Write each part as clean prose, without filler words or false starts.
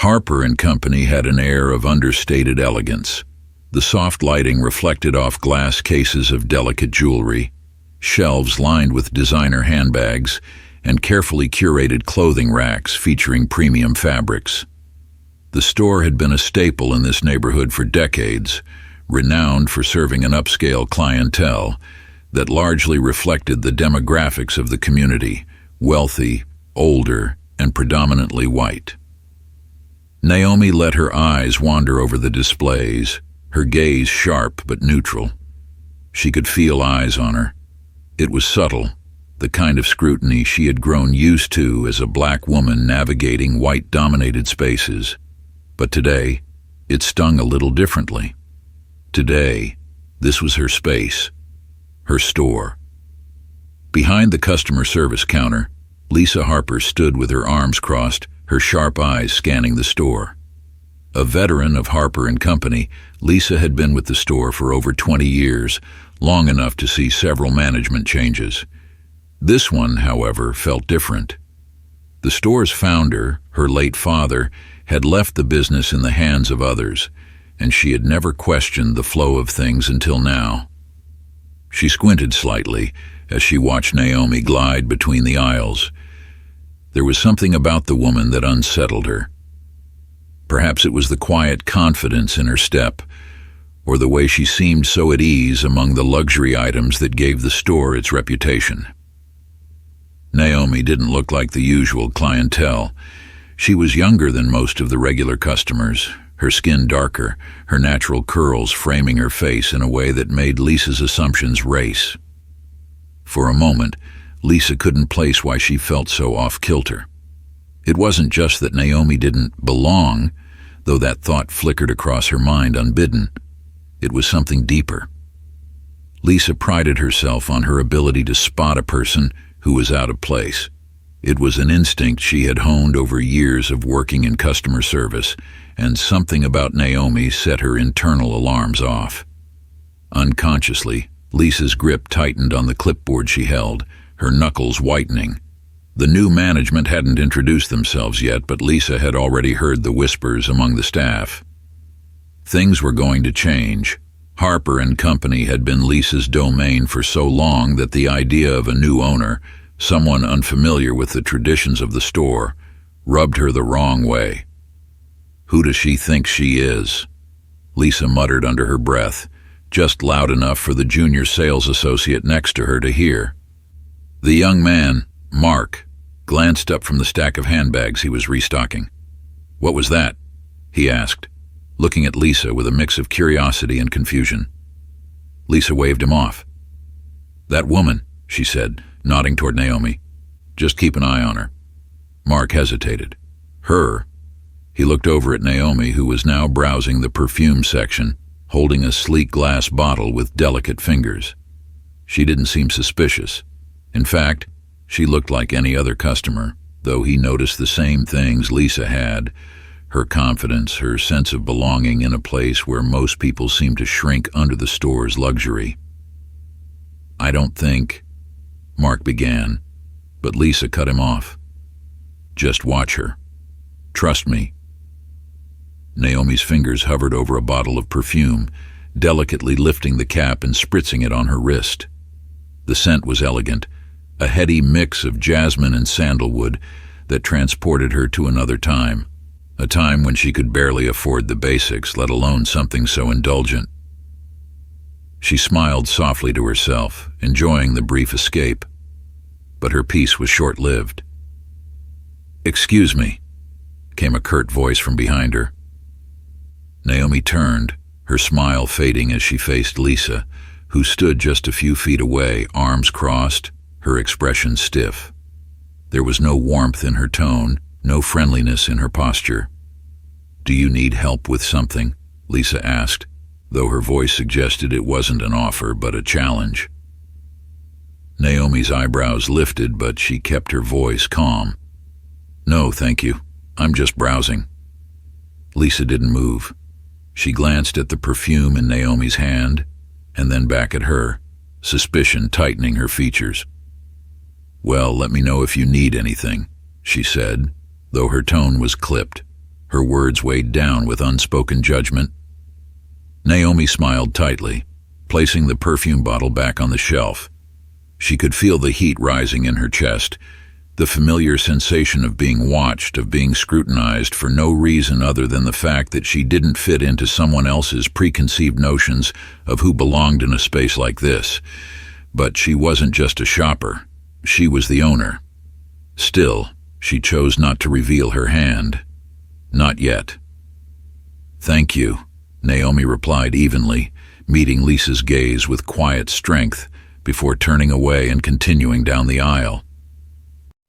Harper and Company had an air of understated elegance. The soft lighting reflected off glass cases of delicate jewelry, shelves lined with designer handbags, and carefully curated clothing racks featuring premium fabrics. The store had been a staple in this neighborhood for decades, renowned for serving an upscale clientele that largely reflected the demographics of the community, wealthy, older, and predominantly white. Naomi let her eyes wander over the displays, her gaze sharp but neutral. She could feel eyes on her. It was subtle, the kind of scrutiny she had grown used to as a black woman navigating white-dominated spaces. But today, it stung a little differently. Today, this was her space, her store. Behind the customer service counter, Lisa Harper stood with her arms crossed, her sharp eyes scanning the store. A veteran of Harper and Company, Lisa had been with the store for over 20 years, long enough to see several management changes. This one, however, felt different. The store's founder, her late father, had left the business in the hands of others, and she had never questioned the flow of things until now. She squinted slightly as she watched Naomi glide between the aisles. There was something about the woman that unsettled her. Perhaps it was the quiet confidence in her step, or the way she seemed so at ease among the luxury items that gave the store its reputation. Naomi didn't look like the usual clientele. She was younger than most of the regular customers, her skin darker, her natural curls framing her face in a way that made Lisa's assumptions race. For a moment, Lisa couldn't place why she felt so off-kilter. It wasn't just that Naomi didn't belong, though that thought flickered across her mind unbidden. It was something deeper. Lisa prided herself on her ability to spot a person who was out of place. It was an instinct she had honed over years of working in customer service, and something about Naomi set her internal alarms off. Unconsciously, Lisa's grip tightened on the clipboard she held, her knuckles whitening. The new management hadn't introduced themselves yet, but Lisa had already heard the whispers among the staff. Things were going to change. Harper and Company had been Lisa's domain for so long that the idea of a new owner, someone unfamiliar with the traditions of the store, rubbed her the wrong way. "Who does she think she is?" Lisa muttered under her breath, just loud enough for the junior sales associate next to her to hear. The young man, Mark, glanced up from the stack of handbags he was restocking. "What was that?" he asked, looking at Lisa with a mix of curiosity and confusion. Lisa waved him off. "That woman," she said, nodding toward Naomi. "Just keep an eye on her." Mark hesitated. "Her?" He looked over at Naomi, who was now browsing the perfume section, holding a sleek glass bottle with delicate fingers. She didn't seem suspicious. In fact, she looked like any other customer, though he noticed the same things Lisa had: her confidence, her sense of belonging in a place where most people seem to shrink under the store's luxury. "I don't think," Mark began, but Lisa cut him off. "Just watch her. Trust me." Naomi's fingers hovered over a bottle of perfume, delicately lifting the cap and spritzing it on her wrist. The scent was elegant, a heady mix of jasmine and sandalwood that transported her to another time, a time when she could barely afford the basics, let alone something so indulgent. She smiled softly to herself, enjoying the brief escape, but her peace was short-lived. "Excuse me," came a curt voice from behind her. Naomi turned, her smile fading as she faced Lisa, who stood just a few feet away, arms crossed, her expression stiff. There was no warmth in her tone, no friendliness in her posture. "Do you need help with something?" Lisa asked, though her voice suggested it wasn't an offer but a challenge. Naomi's eyebrows lifted, but she kept her voice calm. "No, thank you. I'm just browsing." Lisa didn't move. She glanced at the perfume in Naomi's hand, and then back at her, suspicion tightening her features. "Well, let me know if you need anything," she said, though her tone was clipped. her words weighed down with unspoken judgment. Naomi smiled tightly, placing the perfume bottle back on the shelf. She could feel the heat rising in her chest, the familiar sensation of being watched, of being scrutinized for no reason other than the fact that she didn't fit into someone else's preconceived notions of who belonged in a space like this. But she wasn't just a shopper. She was the owner. Still, she chose not to reveal her hand. Not yet. "Thank you," Naomi replied evenly, meeting Lisa's gaze with quiet strength before turning away and continuing down the aisle.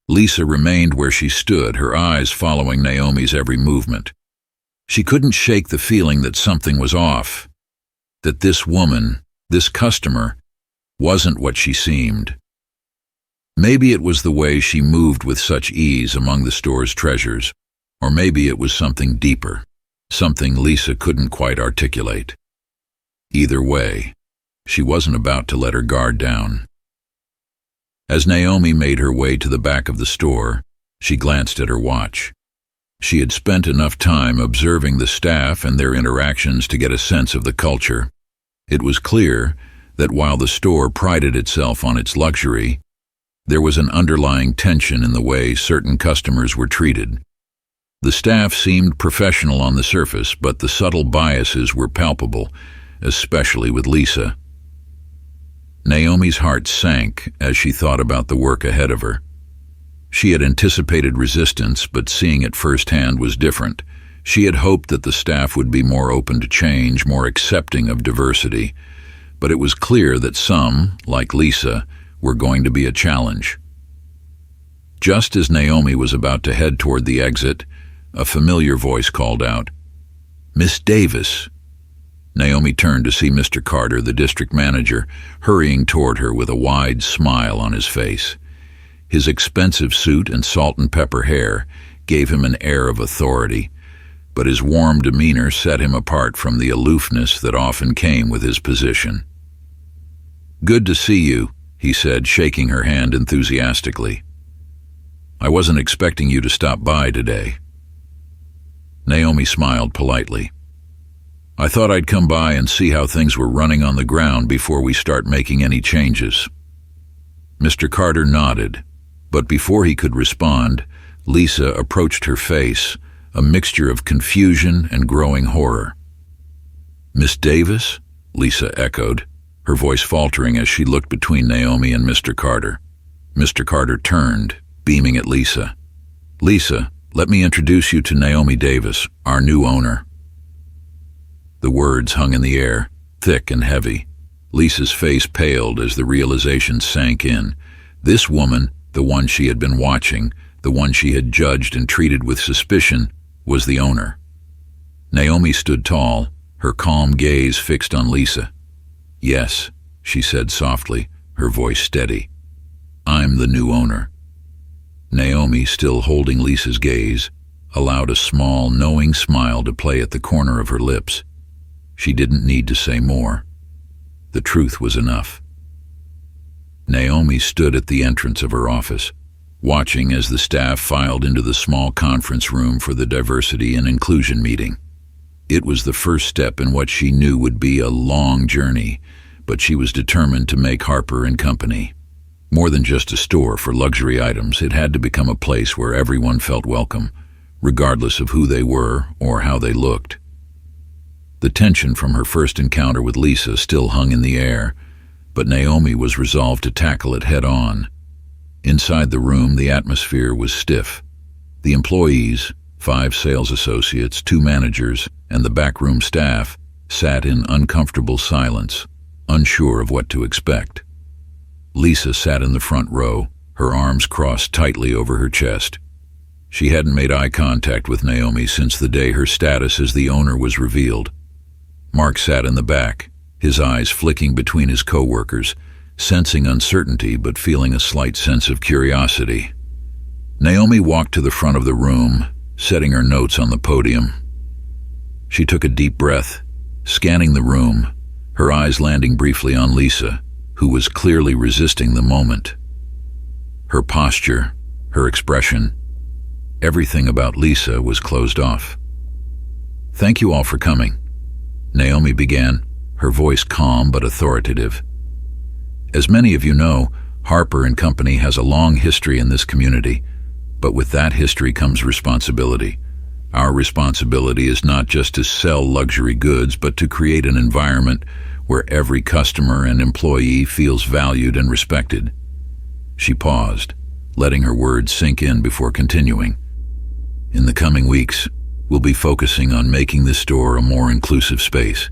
Lisa remained where she stood, her eyes following Naomi's every movement. She couldn't shake the feeling that something was off, that this woman, this customer, wasn't what she seemed. Maybe it was the way she moved with such ease among the store's treasures, or maybe it was something deeper, something Lisa couldn't quite articulate. Either way, she wasn't about to let her guard down. As Naomi made her way to the back of the store, she glanced at her watch. She had spent enough time observing the staff and their interactions to get a sense of the culture. It was clear that while the store prided itself on its luxury, there was an underlying tension in the way certain customers were treated. The staff seemed professional on the surface, but the subtle biases were palpable, especially with Lisa. Naomi's heart sank as she thought about the work ahead of her. She had anticipated resistance, but seeing it firsthand was different. She had hoped that the staff would be more open to change, more accepting of diversity, but it was clear that some, like Lisa, were going to be a challenge. Just as Naomi was about to head toward the exit, a familiar voice called out, "Miss Davis." Naomi turned to see Mr. Carter, the district manager, hurrying toward her with a wide smile on his face. His expensive suit and salt and pepper hair gave him an air of authority, but his warm demeanor set him apart from the aloofness that often came with his position. "Good to see you," he said, shaking her hand enthusiastically. "I wasn't expecting you to stop by today." Naomi smiled politely. "I thought I'd come by and see how things were running on the ground before we start making any changes." Mr. Carter nodded, but before he could respond, Lisa approached her face, a mixture of confusion and growing horror. "Miss Davis?" Lisa echoed, her voice faltering as she looked between Naomi and Mr. Carter. Mr. Carter turned, beaming at Lisa. "Lisa, let me introduce you to Naomi Davis, our new owner." The words hung in the air, thick and heavy. Lisa's face paled as the realization sank in. This woman, the one she had been watching, the one she had judged and treated with suspicion, was the owner. Naomi stood tall, her calm gaze fixed on Lisa. "Yes," she said softly, her voice steady. "I'm the new owner." Naomi, still holding Lisa's gaze, allowed a small, knowing smile to play at the corner of her lips. She didn't need to say more. The truth was enough. Naomi stood at the entrance of her office, watching as the staff filed into the small conference room for the diversity and inclusion meeting. It was the first step in what she knew would be a long journey, but she was determined to make Harper & Company more than just a store for luxury items. It had to become a place where everyone felt welcome, regardless of who they were or how they looked. The tension from her first encounter with Lisa still hung in the air, but Naomi was resolved to tackle it head on. Inside the room, the atmosphere was stiff. The employees, 5 sales associates, 2 managers, and the backroom staff sat in uncomfortable silence, unsure of what to expect. Lisa sat in the front row, her arms crossed tightly over her chest. She hadn't made eye contact with Naomi since the day her status as the owner was revealed. Mark sat in the back, his eyes flicking between his co-workers, sensing uncertainty but feeling a slight sense of curiosity. Naomi walked to the front of the room, setting her notes on the podium. She took a deep breath, scanning the room, her eyes landing briefly on Lisa, who was clearly resisting the moment. Her posture, her expression, everything about Lisa was closed off. "Thank you all for coming," Naomi began, her voice calm but authoritative. "As many of you know, Harper and Company has a long history in this community, but with that history comes responsibility. Our responsibility is not just to sell luxury goods, but to create an environment where every customer and employee feels valued and respected." She paused, letting her words sink in before continuing. "In the coming weeks, we'll be focusing on making this store a more inclusive space.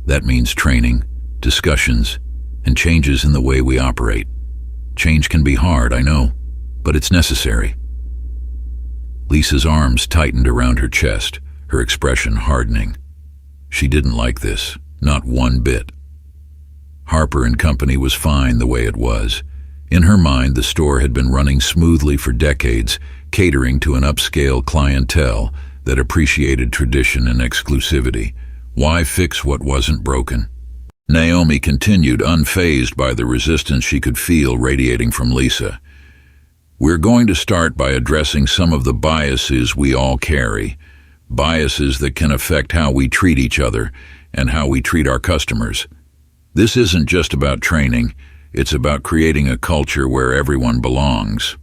That means training, discussions, and changes in the way we operate. Change can be hard, I know, but it's necessary." Lisa's arms tightened around her chest, her expression hardening. She didn't like this, not one bit. Harper and Company was fine the way it was. In her mind, the store had been running smoothly for decades, catering to an upscale clientele that appreciated tradition and exclusivity. Why fix what wasn't broken? Naomi continued, unfazed by the resistance she could feel radiating from Lisa. "We're going to start by addressing some of the biases we all carry, biases that can affect how we treat each other and how we treat our customers. This isn't just about training, it's about creating a culture where everyone belongs."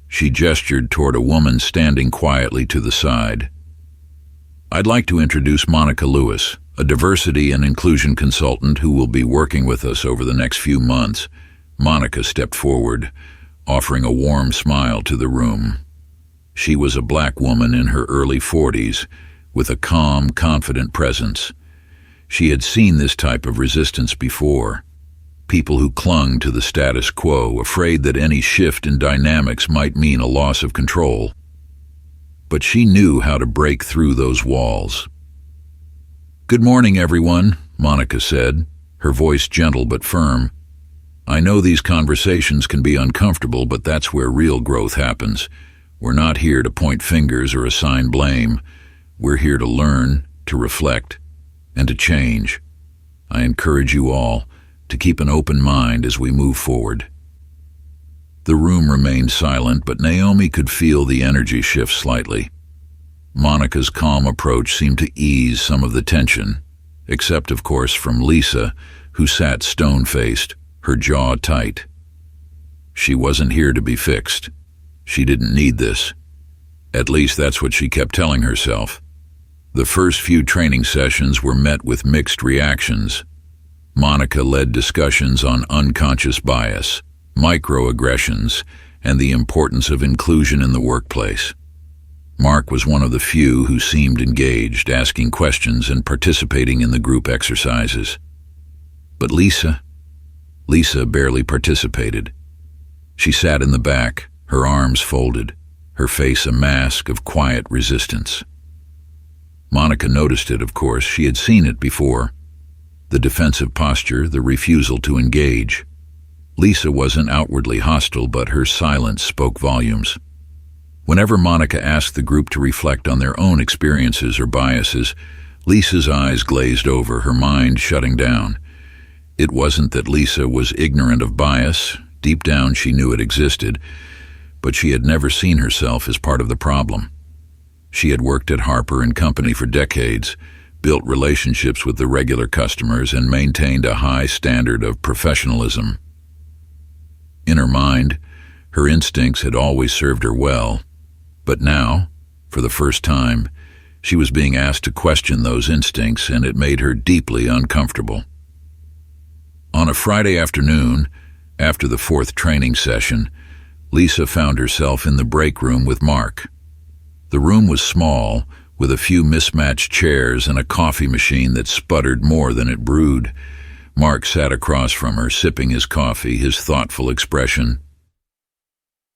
She gestured toward a woman standing quietly to the side. "I'd like to introduce Monica Lewis, a diversity and inclusion consultant who will be working with us over the next few months." Monica stepped forward, offering a warm smile to the room. She was a black woman in her early 40s, with a calm, confident presence. She had seen this type of resistance before. People who clung to the status quo, afraid that any shift in dynamics might mean a loss of control. But she knew how to break through those walls. "Good morning, everyone," Monica said, her voice gentle but firm. "I know these conversations can be uncomfortable, but that's where real growth happens. We're not here to point fingers or assign blame. We're here to learn, to reflect, and to change. I encourage you all to keep an open mind as we move forward." The room remained silent, but Naomi could feel the energy shift slightly. Monica's calm approach seemed to ease some of the tension, except, of course, from Lisa, who sat stone-faced, her jaw tight. She wasn't here to be fixed. She didn't need this. At least that's what she kept telling herself. The first few training sessions were met with mixed reactions. Monica led discussions on unconscious bias, microaggressions, and the importance of inclusion in the workplace. Mark was one of the few who seemed engaged, asking questions and participating in the group exercises. But Lisa barely participated. She sat in the back, her arms folded, her face a mask of quiet resistance. Monica noticed it, of course. She had seen it before. The defensive posture, the refusal to engage. Lisa wasn't outwardly hostile, but her silence spoke volumes. Whenever Monica asked the group to reflect on their own experiences or biases, Lisa's eyes glazed over, her mind shutting down. It wasn't that Lisa was ignorant of bias. Deep down she knew it existed, but she had never seen herself as part of the problem. She had worked at Harper and Company for decades, built relationships with the regular customers, and maintained a high standard of professionalism. In her mind, her instincts had always served her well, but now, for the first time, she was being asked to question those instincts, and it made her deeply uncomfortable. On a Friday afternoon, after the fourth training session, Lisa found herself in the break room with Mark. The room was small, with a few mismatched chairs and a coffee machine that sputtered more than it brewed. Mark sat across from her, sipping his coffee, his thoughtful expression.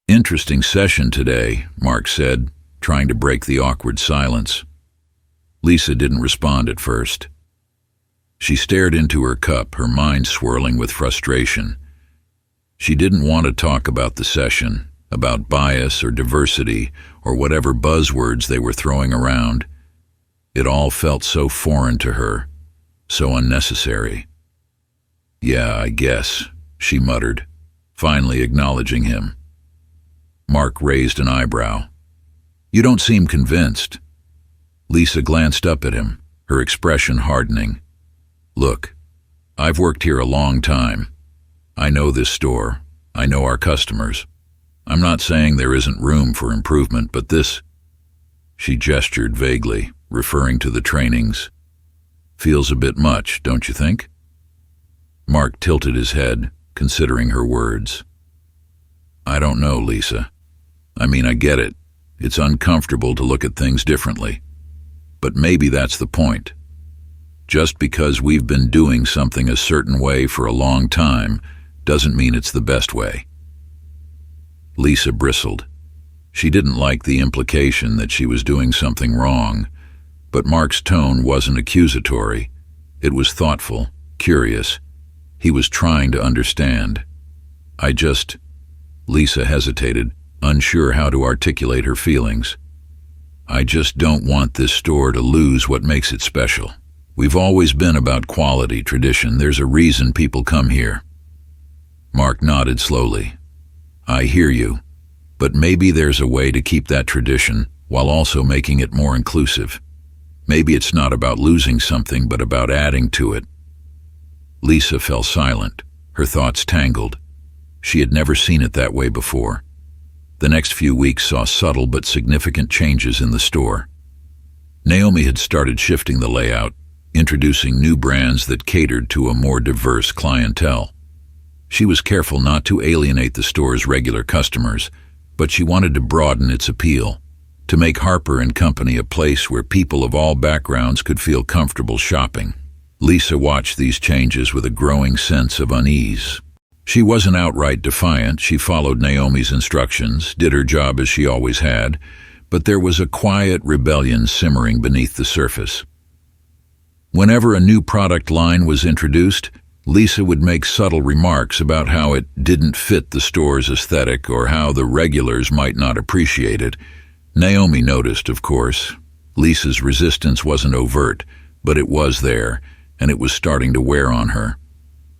"Interesting session today," Mark said, trying to break the awkward silence. Lisa didn't respond at first. She stared into her cup, her mind swirling with frustration. She didn't want to talk about the session, about bias or diversity or whatever buzzwords they were throwing around. It all felt so foreign to her, so unnecessary. "Yeah, I guess," she muttered, finally acknowledging him. Mark raised an eyebrow. "You don't seem convinced." Lisa glanced up at him, her expression hardening. "Look, I've worked here a long time. I know this store. I know our customers. I'm not saying there isn't room for improvement, but this—" She gestured vaguely, referring to the trainings. "Feels a bit much, don't you think?" Mark tilted his head, considering her words. "I don't know, Lisa. I mean, I get it. It's uncomfortable to look at things differently. But maybe that's the point. Just because we've been doing something a certain way for a long time doesn't mean it's the best way." Lisa bristled. She didn't like the implication that she was doing something wrong, but Mark's tone wasn't accusatory. It was thoughtful, curious. He was trying to understand. Lisa hesitated, unsure how to articulate her feelings. "I just don't want this store to lose what makes it special. We've always been about quality, tradition. There's a reason people come here." Mark nodded slowly. "I hear you, but maybe there's a way to keep that tradition while also making it more inclusive. Maybe it's not about losing something, but about adding to it." Lisa fell silent, her thoughts tangled. She had never seen it that way before. The next few weeks saw subtle but significant changes in the store. Naomi had started shifting the layout, introducing new brands that catered to a more diverse clientele. She was careful not to alienate the store's regular customers, but she wanted to broaden its appeal, to make Harper & Company a place where people of all backgrounds could feel comfortable shopping. Lisa watched these changes with a growing sense of unease. She wasn't outright defiant. She followed Naomi's instructions, did her job as she always had, but there was a quiet rebellion simmering beneath the surface. Whenever a new product line was introduced, Lisa would make subtle remarks about how it didn't fit the store's aesthetic or how the regulars might not appreciate it. Naomi noticed, of course. Lisa's resistance wasn't overt, but it was there, and it was starting to wear on her.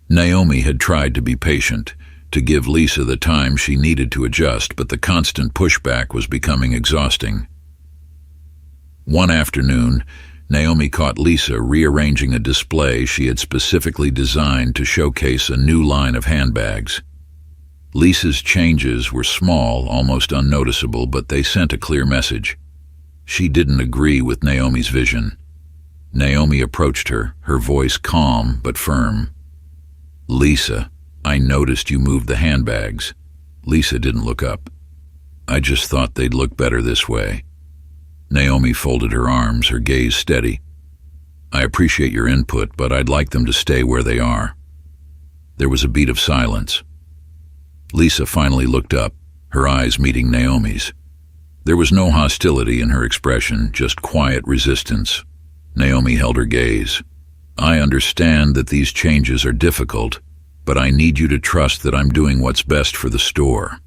Naomi had tried to be patient, to give Lisa the time she needed to adjust, but the constant pushback was becoming exhausting. One afternoon, Naomi caught Lisa rearranging a display she had specifically designed to showcase a new line of handbags. Lisa's changes were small, almost unnoticeable, but they sent a clear message. She didn't agree with Naomi's vision. Naomi approached her, her voice calm but firm. "Lisa, I noticed you moved the handbags." Lisa didn't look up. "I just thought they'd look better this way." Naomi folded her arms, her gaze steady. "I appreciate your input, but I'd like them to stay where they are." There was a beat of silence. Lisa finally looked up, her eyes meeting Naomi's. There was no hostility in her expression, just quiet resistance. Naomi held her gaze. "I understand that these changes are difficult, but I need you to trust that I'm doing what's best for the store."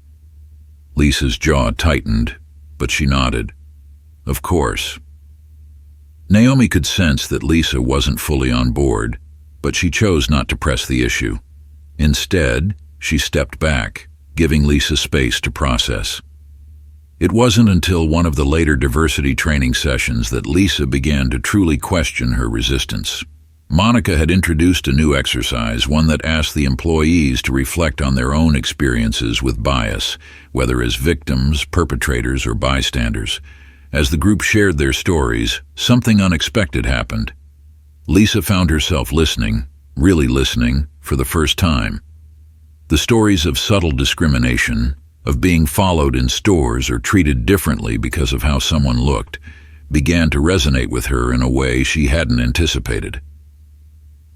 Lisa's jaw tightened, but she nodded. "Of course." Naomi could sense that Lisa wasn't fully on board, but she chose not to press the issue. Instead, she stepped back, giving Lisa space to process. It wasn't until one of the later diversity training sessions that Lisa began to truly question her resistance. Monica had introduced a new exercise, one that asked the employees to reflect on their own experiences with bias, whether as victims, perpetrators, or bystanders. As the group shared their stories, something unexpected happened. Lisa found herself listening, really listening, for the first time. The stories of subtle discrimination, of being followed in stores or treated differently because of how someone looked, began to resonate with her in a way she hadn't anticipated.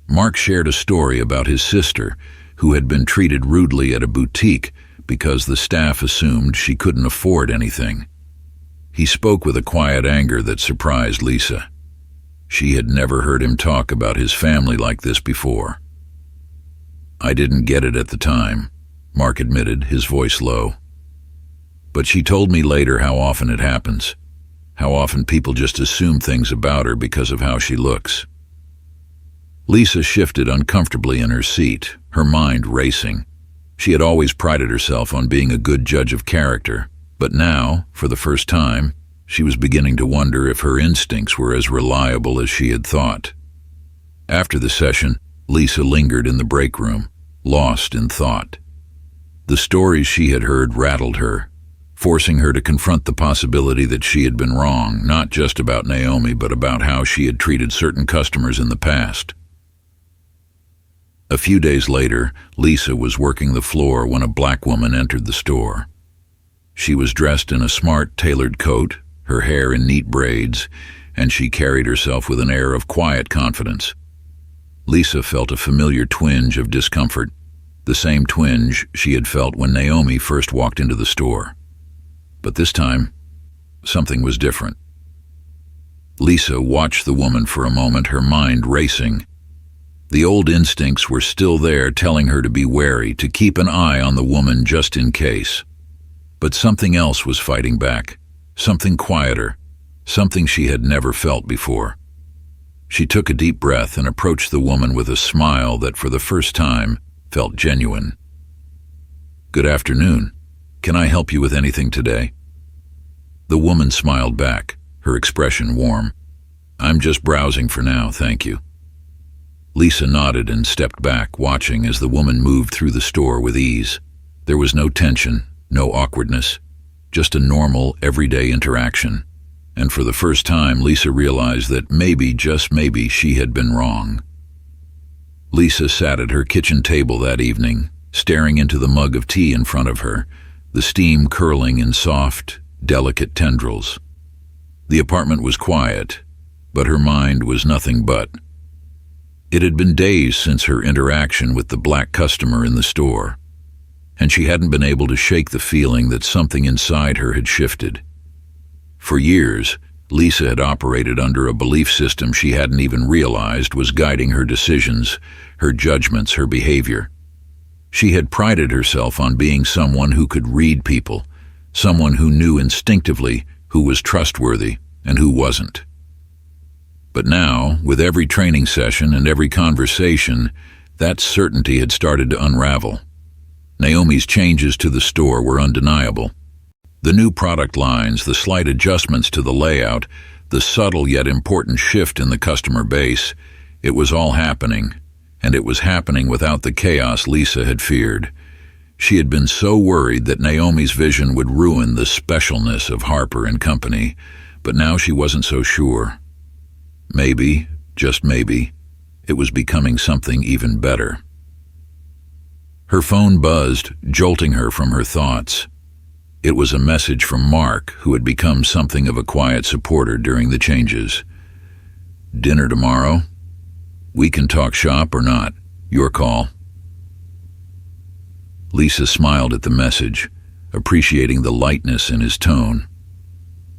Mark shared a story about his sister, who had been treated rudely at a boutique because the staff assumed she couldn't afford anything. He spoke with a quiet anger that surprised Lisa. She had never heard him talk about his family like this before. "I didn't get it at the time," Mark admitted, his voice low. "But she told me later how often it happens, how often people just assume things about her because of how she looks." Lisa shifted uncomfortably in her seat, her mind racing. She had always prided herself on being a good judge of character, but now, for the first time, She was beginning to wonder if her instincts were as reliable as she had thought. After the session, Lisa lingered in the break room, lost in thought. The stories she had heard rattled her, forcing her to confront the possibility that she had been wrong, not just about Naomi, but about how she had treated certain customers in the past. A few days later, Lisa was working the floor when a black woman entered the store. She was dressed in a smart, tailored coat, her hair in neat braids, and she carried herself with an air of quiet confidence. Lisa felt a familiar twinge of discomfort, the same twinge she had felt when Naomi first walked into the store. But this time, something was different. Lisa watched the woman for a moment, her mind racing. The old instincts were still there, telling her to be wary, to keep an eye on the woman just in case. But something else was fighting back, something quieter, something she had never felt before. She took a deep breath and approached the woman with a smile that for the first time felt genuine. "Good afternoon. Can I help you with anything today?" The woman smiled back, her expression warm. "I'm just browsing for now, thank you." Lisa nodded and stepped back, watching as the woman moved through the store with ease. There was no tension, no awkwardness, just a normal, everyday interaction. And for the first time, Lisa realized that maybe, just maybe, she had been wrong. Lisa sat at her kitchen table that evening, staring into the mug of tea in front of her, the steam curling in soft, delicate tendrils. The apartment was quiet, but her mind was nothing but. It had been days since her interaction with the black customer in the store, and she hadn't been able to shake the feeling that something inside her had shifted. For years, Lisa had operated under a belief system she hadn't even realized was guiding her decisions, her judgments, her behavior. She had prided herself on being someone who could read people, someone who knew instinctively who was trustworthy and who wasn't. But now, with every training session and every conversation, that certainty had started to unravel. Naomi's changes to the store were undeniable. The new product lines, the slight adjustments to the layout, the subtle yet important shift in the customer base, it was all happening, and it was happening without the chaos Lisa had feared. She had been so worried that Naomi's vision would ruin the specialness of Harper and Company, but now she wasn't so sure. Maybe, just maybe, it was becoming something even better. Her phone buzzed, jolting her from her thoughts. It was a message from Mark, who had become something of a quiet supporter during the changes. "Dinner tomorrow? We can talk shop or not. Your call." Lisa smiled at the message, appreciating the lightness in his tone.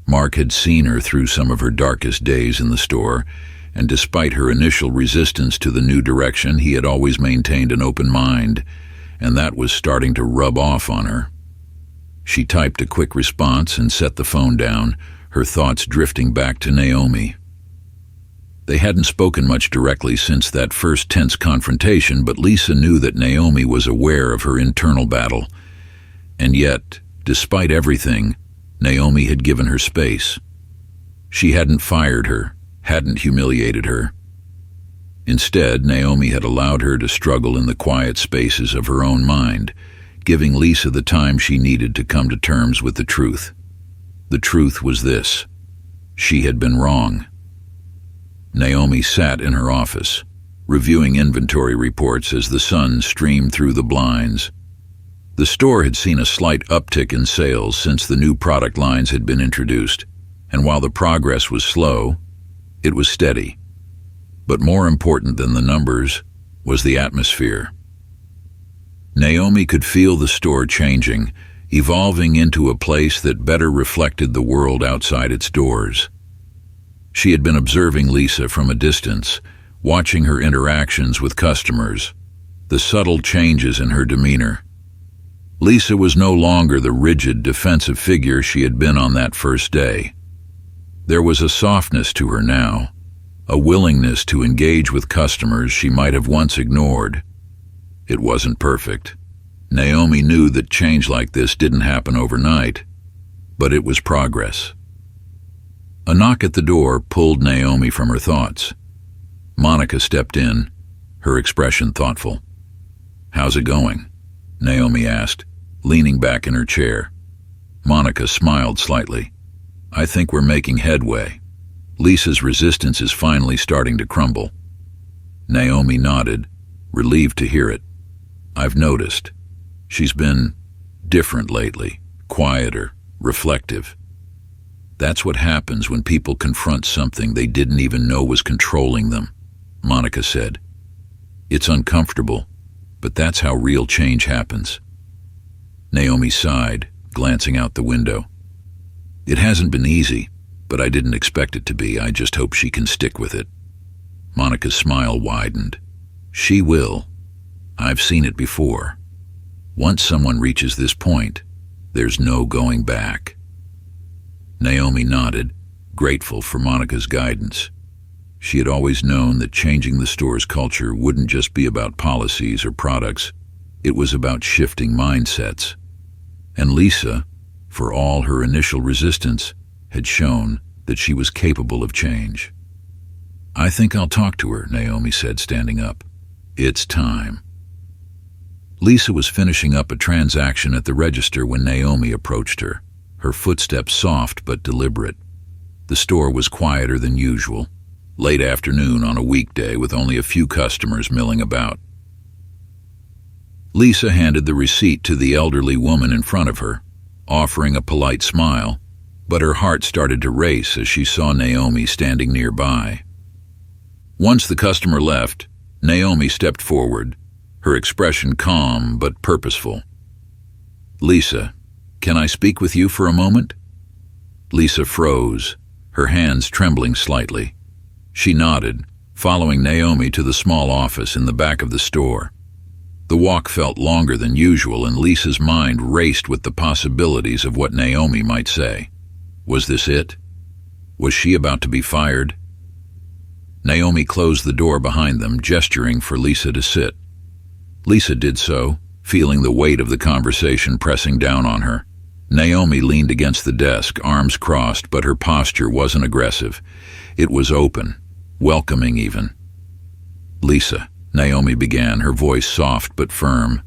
Mark had seen her through some of her darkest days in the store, and despite her initial resistance to the new direction, he had always maintained an open mind, and that was starting to rub off on her. She typed a quick response and set the phone down, her thoughts drifting back to Naomi. They hadn't spoken much directly since that first tense confrontation, but Lisa knew that Naomi was aware of her internal battle. And yet, despite everything, Naomi had given her space. She hadn't fired her, hadn't humiliated her. Instead, Naomi had allowed her to struggle in the quiet spaces of her own mind, giving Lisa the time she needed to come to terms with the truth. The truth was this: she had been wrong. Naomi sat in her office, reviewing inventory reports as the sun streamed through the blinds. The store had seen a slight uptick in sales since the new product lines had been introduced, and while the progress was slow, it was steady. But more important than the numbers was the atmosphere. Naomi could feel the store changing, evolving into a place that better reflected the world outside its doors. She had been observing Lisa from a distance, watching her interactions with customers, the subtle changes in her demeanor. Lisa was no longer the rigid, defensive figure she had been on that first day. There was a softness to her now, a willingness to engage with customers she might have once ignored. It wasn't perfect. Naomi knew that change like this didn't happen overnight, but it was progress. A knock at the door pulled Naomi from her thoughts. Monica stepped in, her expression thoughtful. "How's it going?" Naomi asked, leaning back in her chair. Monica smiled slightly. "I think we're making headway. Lisa's resistance is finally starting to crumble." Naomi nodded, relieved to hear it. "I've noticed. She's been different lately, quieter, reflective. That's what happens when people confront something they didn't even know was controlling them," Monica said. "It's uncomfortable, but that's how real change happens." Naomi sighed, glancing out the window. "It hasn't been easy, but I didn't expect it to be. I just hope she can stick with it." Monica's smile widened. "She will. I've seen it before. Once someone reaches this point, there's no going back." Naomi nodded, grateful for Monica's guidance. She had always known that changing the store's culture wouldn't just be about policies or products. It was about shifting mindsets. And Lisa, for all her initial resistance, had shown that she was capable of change. "I think I'll talk to her," Naomi said, standing up. "It's time." Lisa was finishing up a transaction at the register when Naomi approached her, her footsteps soft but deliberate. The store was quieter than usual, late afternoon on a weekday with only a few customers milling about. Lisa handed the receipt to the elderly woman in front of her, offering a polite smile, but her heart started to race as she saw Naomi standing nearby. Once the customer left, Naomi stepped forward, her expression calm but purposeful. "Lisa, can I speak with you for a moment?" Lisa froze, her hands trembling slightly. She nodded, following Naomi to the small office in the back of the store. The walk felt longer than usual, and Lisa's mind raced with the possibilities of what Naomi might say. Was this it? Was she about to be fired? Naomi closed the door behind them, gesturing for Lisa to sit. Lisa did so, feeling the weight of the conversation pressing down on her. Naomi leaned against the desk, arms crossed, but her posture wasn't aggressive. It was open, welcoming even. "Lisa," Naomi began, her voice soft but firm.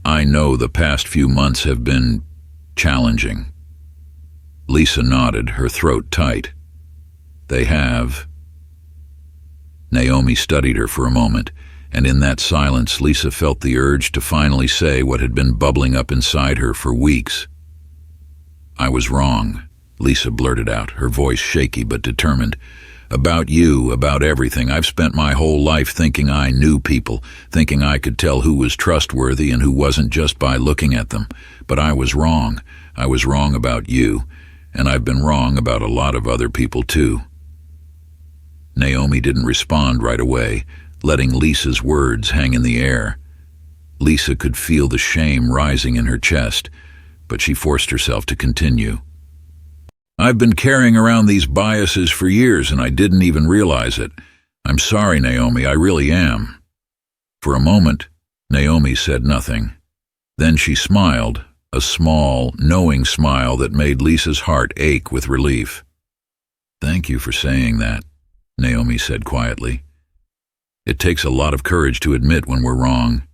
"I know the past few months have been challenging." Lisa nodded, her throat tight. "They have." Naomi studied her for a moment, and in that silence Lisa felt the urge to finally say what had been bubbling up inside her for weeks. "I was wrong," Lisa blurted out, her voice shaky but determined. "About you, about everything. I've spent my whole life thinking I knew people, thinking I could tell who was trustworthy and who wasn't just by looking at them. But I was wrong. I was wrong about you, and I've been wrong about a lot of other people too." Naomi didn't respond right away, letting Lisa's words hang in the air. Lisa could feel the shame rising in her chest, but she forced herself to continue. "I've been carrying around these biases for years, and I didn't even realize it. I'm sorry, Naomi, I really am." For a moment, Naomi said nothing. Then she smiled, a small, knowing smile that made Lisa's heart ache with relief. "Thank you for saying that," Naomi said quietly. "It takes a lot of courage to admit when we're wrong."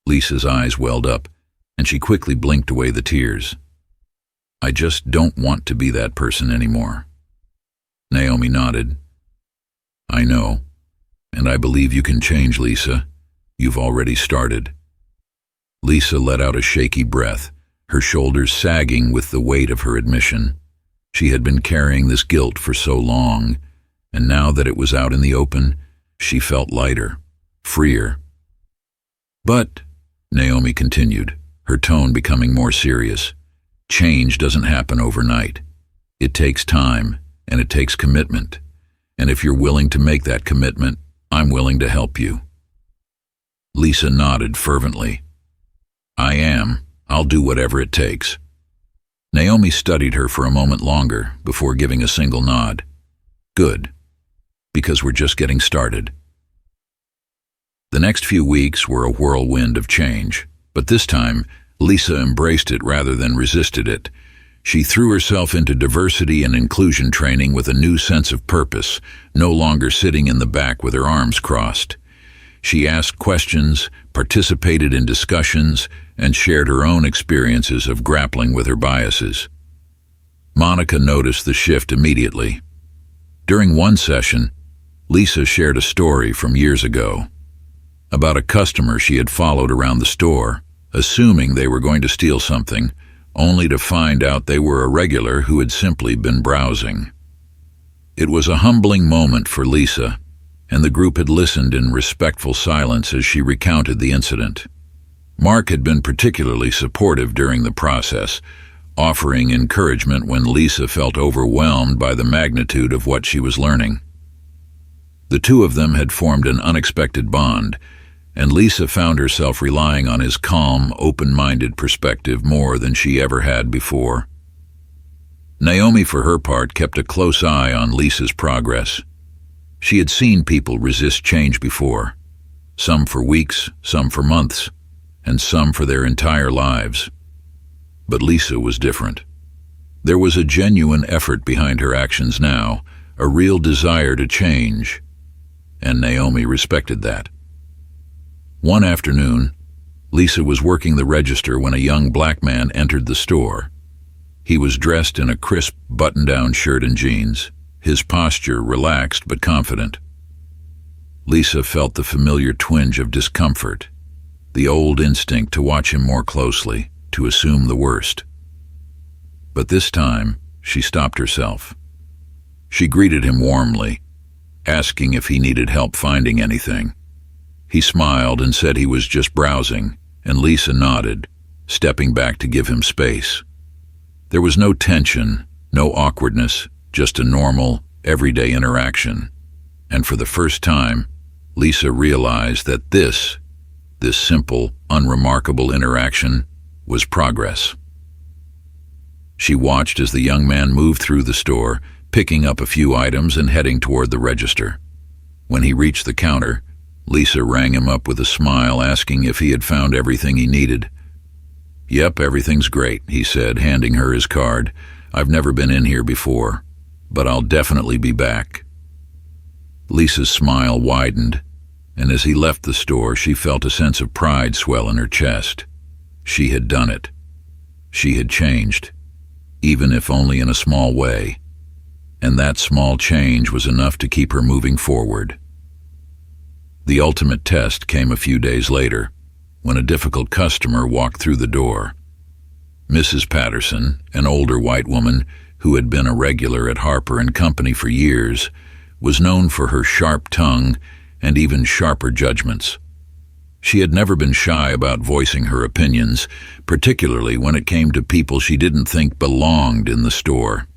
Lisa's eyes welled up, and she quickly blinked away the tears. "I just don't want to be that person anymore." Naomi nodded. "I know, and I believe you can change, Lisa. You've already started." Lisa let out a shaky breath, her shoulders sagging with the weight of her admission. She had been carrying this guilt for so long, and now that it was out in the open, she felt lighter, freer. "But," Naomi continued, her tone becoming more serious, "change doesn't happen overnight. It takes time, and it takes commitment. And if you're willing to make that commitment, I'm willing to help you." Lisa nodded fervently. "I am. I'll do whatever it takes." Naomi studied her for a moment longer before giving a single nod. "Good, because we're just getting started." The next few weeks were a whirlwind of change, but this time Lisa embraced it rather than resisted it. She threw herself into diversity and inclusion training with a new sense of purpose, no longer sitting in the back with her arms crossed. She asked questions, participated in discussions, and shared her own experiences of grappling with her biases. Monica noticed the shift immediately. During one session, Lisa shared a story from years ago about a customer she had followed around the store, assuming they were going to steal something, only to find out they were a regular who had simply been browsing. It was a humbling moment for Lisa, and the group had listened in respectful silence as she recounted the incident. Mark had been particularly supportive during the process, offering encouragement when Lisa felt overwhelmed by the magnitude of what she was learning. The two of them had formed an unexpected bond, and Lisa found herself relying on his calm, open-minded perspective more than she ever had before. Naomi, for her part, kept a close eye on Lisa's progress. She had seen people resist change before, some for weeks, some for months, and some for their entire lives. But Lisa was different. There was a genuine effort behind her actions now, a real desire to change, and Naomi respected that. One afternoon, Lisa was working the register when a young black man entered the store. He was dressed in a crisp button-down shirt and jeans, his posture relaxed but confident. Lisa felt the familiar twinge of discomfort, the old instinct to watch him more closely, to assume the worst. But this time, she stopped herself. She greeted him warmly, asking if he needed help finding anything. He smiled and said he was just browsing, and Lisa nodded, stepping back to give him space. There was no tension, no awkwardness, just a normal, everyday interaction. And for the first time, Lisa realized that this simple, unremarkable interaction was progress. She watched as the young man moved through the store, picking up a few items and heading toward the register. When he reached the counter, Lisa rang him up with a smile, asking if he had found everything he needed. "Yep, everything's great," he said, handing her his card. "I've never been in here before, but I'll definitely be back." Lisa's smile widened, and as he left the store, she felt a sense of pride swell in her chest. She had done it. She had changed, even if only in a small way, and that small change was enough to keep her moving forward. The ultimate test came a few days later, when a difficult customer walked through the door. Mrs. Patterson, an older white woman who had been a regular at Harper & Company for years, was known for her sharp tongue and even sharper judgments. She had never been shy about voicing her opinions, particularly when it came to people she didn't think belonged in the store.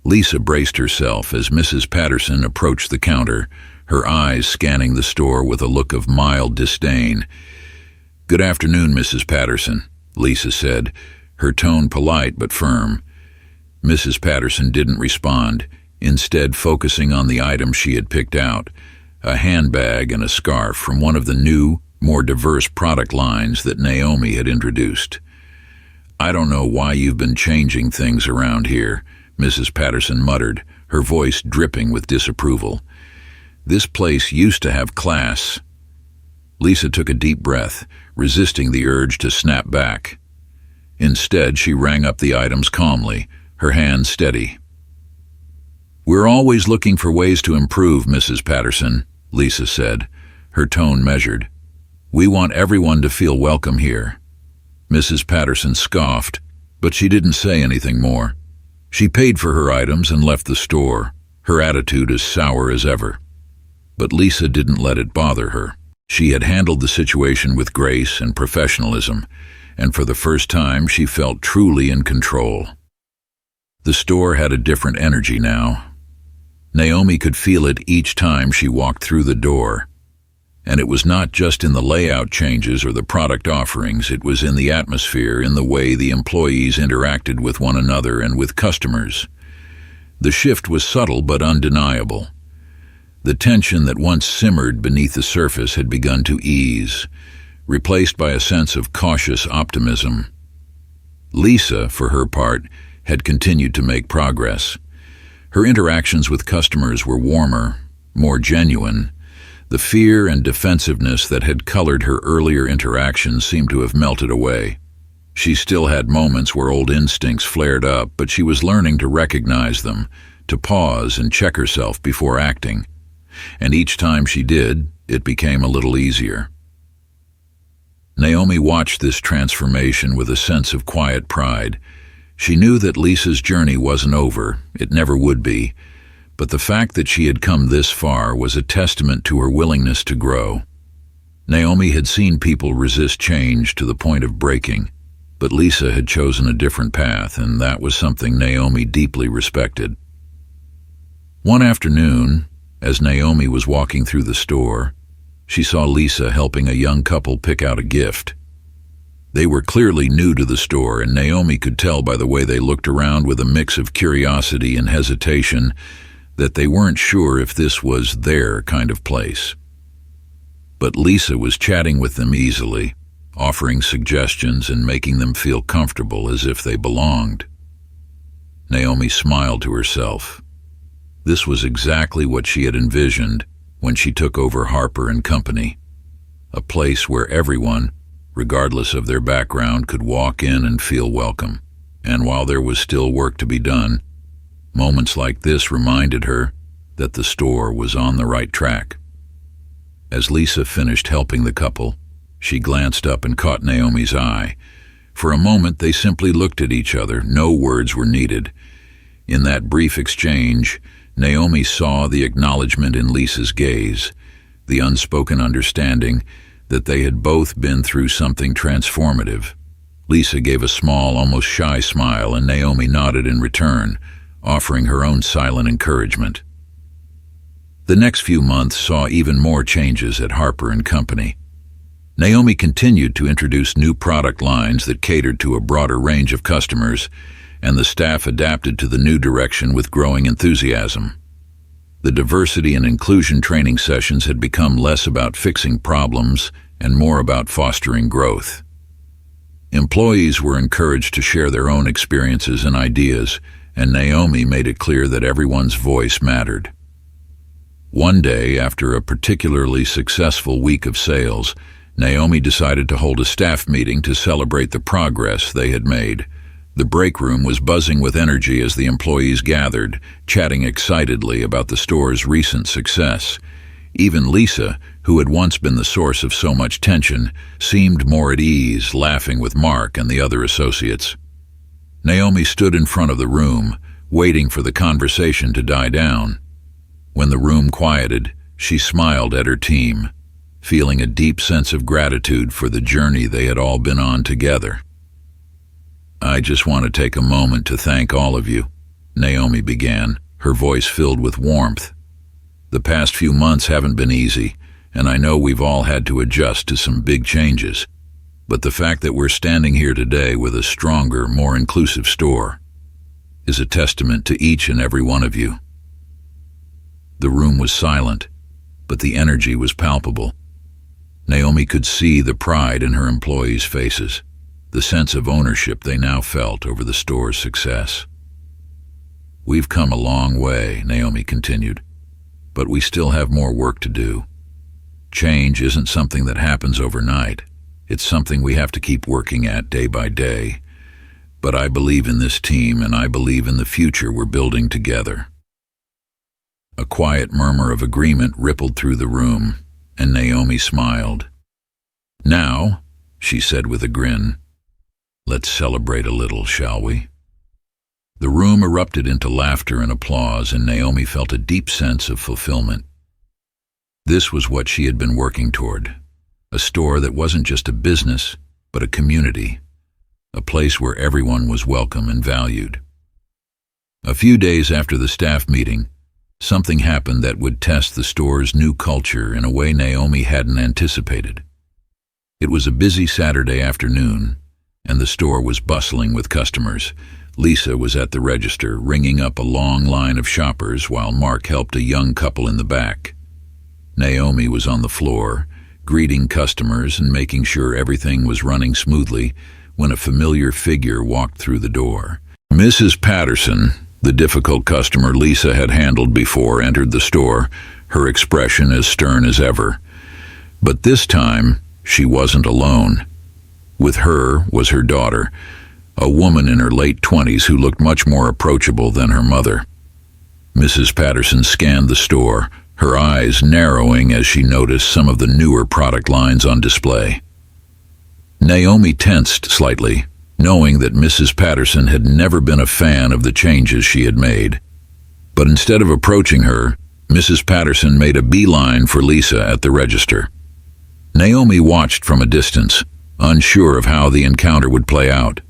Lisa braced herself as Mrs. Patterson approached the counter, her eyes scanning the store with a look of mild disdain. "Good afternoon, Mrs. Patterson," Lisa said, her tone polite but firm. Mrs. Patterson didn't respond, instead focusing on the items she had picked out, a handbag and a scarf from one of the new, more diverse product lines that Naomi had introduced. "I don't know why you've been changing things around here," Mrs. Patterson muttered, her voice dripping with disapproval. "This place used to have class." Lisa took a deep breath, resisting the urge to snap back. Instead, she rang up the items calmly, her hand steady. "We're always looking for ways to improve, Mrs. Patterson," Lisa said, her tone measured. "We want everyone to feel welcome here." Mrs. Patterson scoffed, but she didn't say anything more. She paid for her items and left the store, her attitude as sour as ever. But Lisa didn't let it bother her. She had handled the situation with grace and professionalism, and for the first time she felt truly in control. The store had a different energy now. Naomi could feel it each time she walked through the door. And it was not just in the layout changes or the product offerings, it was in the atmosphere, in the way the employees interacted with one another and with customers. The shift was subtle but undeniable. The tension that once simmered beneath the surface had begun to ease, replaced by a sense of cautious optimism. Lisa, for her part, had continued to make progress. Her interactions with customers were warmer, more genuine. The fear and defensiveness that had colored her earlier interactions seemed to have melted away. She still had moments where old instincts flared up, but she was learning to recognize them, to pause and check herself before acting. And each time she did, it became a little easier. Naomi watched this transformation with a sense of quiet pride. She knew that Lisa's journey wasn't over, it never would be, but the fact that she had come this far was a testament to her willingness to grow. Naomi had seen people resist change to the point of breaking, but Lisa had chosen a different path, and that was something Naomi deeply respected. One afternoon, as Naomi was walking through the store, she saw Lisa helping a young couple pick out a gift. They were clearly new to the store, and Naomi could tell by the way they looked around with a mix of curiosity and hesitation that they weren't sure if this was their kind of place. But Lisa was chatting with them easily, offering suggestions and making them feel comfortable as if they belonged. Naomi smiled to herself. This was exactly what she had envisioned when she took over Harper & Company, a place where everyone, regardless of their background, could walk in and feel welcome. And while there was still work to be done, moments like this reminded her that the store was on the right track. As Lisa finished helping the couple, she glanced up and caught Naomi's eye. For a moment, they simply looked at each other. No words were needed. In that brief exchange, Naomi saw the acknowledgement in Lisa's gaze, the unspoken understanding that they had both been through something transformative. Lisa gave a small, almost shy smile, and Naomi nodded in return, offering her own silent encouragement. The next few months saw even more changes at Harper & Company. Naomi continued to introduce new product lines that catered to a broader range of customers, and the staff adapted to the new direction with growing enthusiasm. The diversity and inclusion training sessions had become less about fixing problems and more about fostering growth. Employees were encouraged to share their own experiences and ideas, and Naomi made it clear that everyone's voice mattered. One day, after a particularly successful week of sales, Naomi decided to hold a staff meeting to celebrate the progress they had made. The break room was buzzing with energy as the employees gathered, chatting excitedly about the store's recent success. Even Lisa, who had once been the source of so much tension, seemed more at ease, laughing with Mark and the other associates. Naomi stood in front of the room, waiting for the conversation to die down. When the room quieted, she smiled at her team, feeling a deep sense of gratitude for the journey they had all been on together. "I just want to take a moment to thank all of you," Naomi began, her voice filled with warmth. "The past few months haven't been easy, and I know we've all had to adjust to some big changes. But the fact that we're standing here today with a stronger, more inclusive store is a testament to each and every one of you." The room was silent, but the energy was palpable. Naomi could see the pride in her employees' faces, the sense of ownership they now felt over the store's success. "We've come a long way," Naomi continued, "but we still have more work to do. Change isn't something that happens overnight. It's something we have to keep working at day by day. But I believe in this team, and I believe in the future we're building together." A quiet murmur of agreement rippled through the room, and Naomi smiled. "Now," she said with a grin, "let's celebrate a little, shall we?" The room erupted into laughter and applause, and Naomi felt a deep sense of fulfillment. This was what she had been working toward, a store that wasn't just a business, but a community, a place where everyone was welcome and valued. A few days after the staff meeting, something happened that would test the store's new culture in a way Naomi hadn't anticipated. It was a busy Saturday afternoon, and the store was bustling with customers. Lisa was at the register, ringing up a long line of shoppers while Mark helped a young couple in the back. Naomi was on the floor, greeting customers and making sure everything was running smoothly, when a familiar figure walked through the door. Mrs. Patterson, the difficult customer Lisa had handled before, entered the store, her expression as stern as ever. But this time, she wasn't alone. With her was her daughter, a woman in her late 20s who looked much more approachable than her mother. Mrs. Patterson scanned the store, her eyes narrowing as she noticed some of the newer product lines on display. Naomi tensed slightly, knowing that Mrs. Patterson had never been a fan of the changes she had made. But instead of approaching her, Mrs. Patterson made a beeline for Lisa at the register. Naomi watched from a distance, unsure of how the encounter would play out.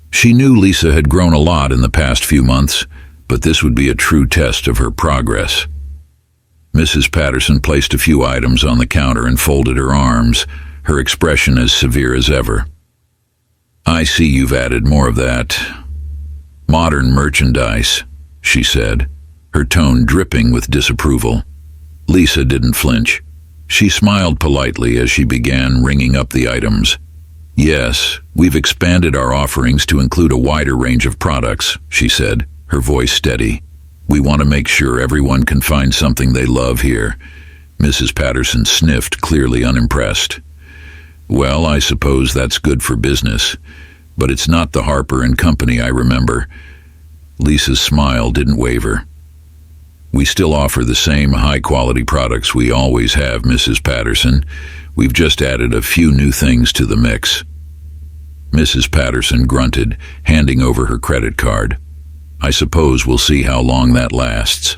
She knew Lisa had grown a lot in the past few months, but this would be a true test of her progress. Mrs. Patterson placed a few items on the counter and folded her arms, her expression as severe as ever. "I see you've added more of that modern merchandise," she said, her tone dripping with disapproval. Lisa didn't flinch. She smiled politely as she began ringing up the items. "Yes, we've expanded our offerings to include a wider range of products," she said, her voice steady. "We want to make sure everyone can find something they love here." Mrs. Patterson sniffed, clearly unimpressed. "Well, I suppose that's good for business, but it's not the Harper and Company I remember." Lisa's smile didn't waver. "We still offer the same high-quality products we always have, Mrs. Patterson. We've just added a few new things to the mix." Mrs. Patterson grunted, handing over her credit card. "I suppose we'll see how long that lasts."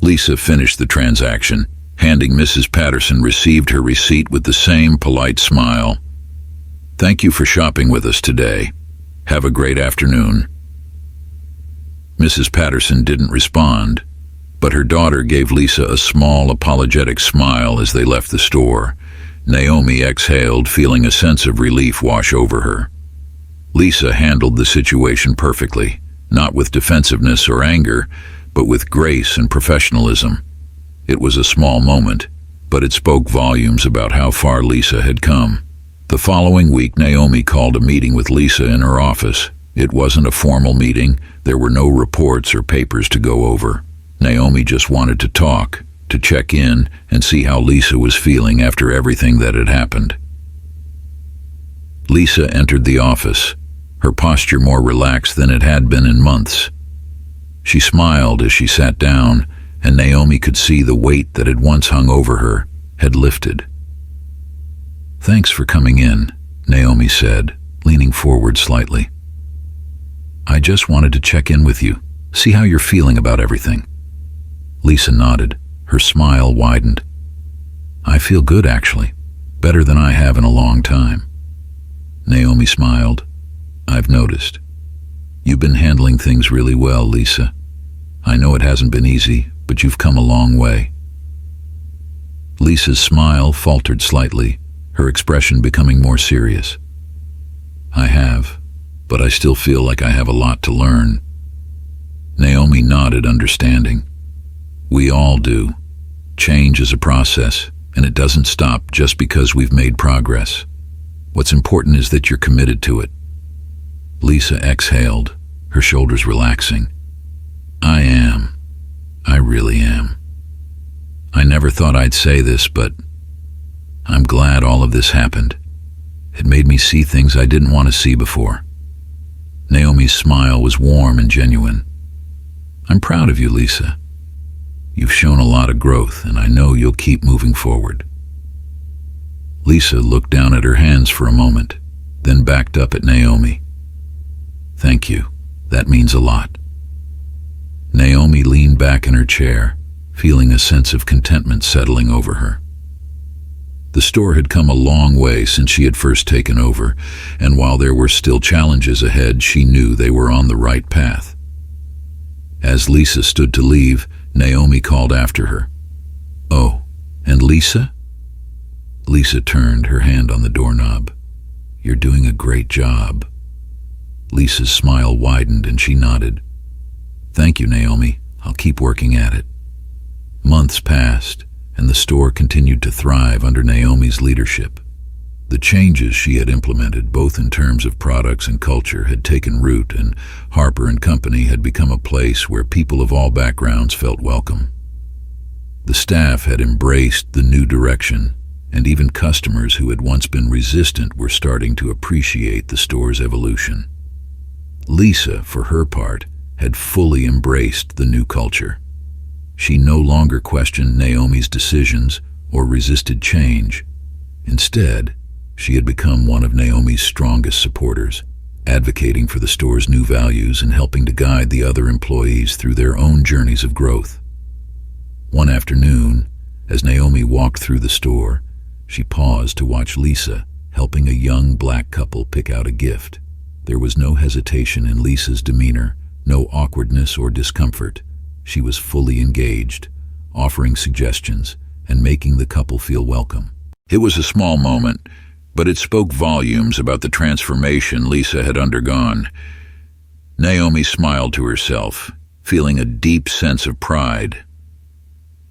Lisa finished the transaction, handing Mrs. Patterson received her receipt with the same polite smile. "Thank you for shopping with us today. Have a great afternoon." Mrs. Patterson didn't respond, but her daughter gave Lisa a small, apologetic smile as they left the store. Naomi exhaled, feeling a sense of relief wash over her. Lisa handled the situation perfectly, not with defensiveness or anger, but with grace and professionalism. It was a small moment, but it spoke volumes about how far Lisa had come. The following week, Naomi called a meeting with Lisa in her office. It wasn't a formal meeting. There were no reports or papers to go over. Naomi just wanted to talk, to check in and see how Lisa was feeling after everything that had happened. Lisa entered the office, her posture more relaxed than it had been in months. She smiled as she sat down, and Naomi could see the weight that had once hung over her had lifted. "Thanks for coming in," Naomi said, leaning forward slightly. "I just wanted to check in with you, see how you're feeling about everything." Lisa nodded, her smile widened. "I feel good, actually, better than I have in a long time." Naomi smiled. "I've noticed. You've been handling things really well, Lisa. I know it hasn't been easy, but you've come a long way." Lisa's smile faltered slightly, her expression becoming more serious. "I have, but I still feel like I have a lot to learn." Naomi nodded, understanding. "We all do. Change is a process, and it doesn't stop just because we've made progress. What's important is that you're committed to it." Lisa exhaled, her shoulders relaxing. "I am. I really am. I never thought I'd say this, but I'm glad all of this happened. It made me see things I didn't want to see before." Naomi's smile was warm and genuine. "I'm proud of you, Lisa. You've shown a lot of growth, and I know you'll keep moving forward." Lisa looked down at her hands for a moment, then backed up at Naomi. "Thank you. That means a lot." Naomi leaned back in her chair, feeling a sense of contentment settling over her. The store had come a long way since she had first taken over, and while there were still challenges ahead, she knew they were on the right path. As Lisa stood to leave, Naomi called after her. "Oh, and Lisa?" Lisa turned, her hand on the doorknob. "You're doing a great job." Lisa's smile widened and she nodded. "Thank you, Naomi. I'll keep working at it." Months passed, and the store continued to thrive under Naomi's leadership. The changes she had implemented, both in terms of products and culture, had taken root, and Harper and Company had become a place where people of all backgrounds felt welcome. The staff had embraced the new direction, and even customers who had once been resistant were starting to appreciate the store's evolution. Lisa, for her part, had fully embraced the new culture. She no longer questioned Naomi's decisions or resisted change. Instead, she had become one of Naomi's strongest supporters, advocating for the store's new values and helping to guide the other employees through their own journeys of growth. One afternoon, as Naomi walked through the store, she paused to watch Lisa helping a young black couple pick out a gift. There was no hesitation in Lisa's demeanor, no awkwardness or discomfort. She was fully engaged, offering suggestions and making the couple feel welcome. It was a small moment, but it spoke volumes about the transformation Lisa had undergone. Naomi smiled to herself, feeling a deep sense of pride.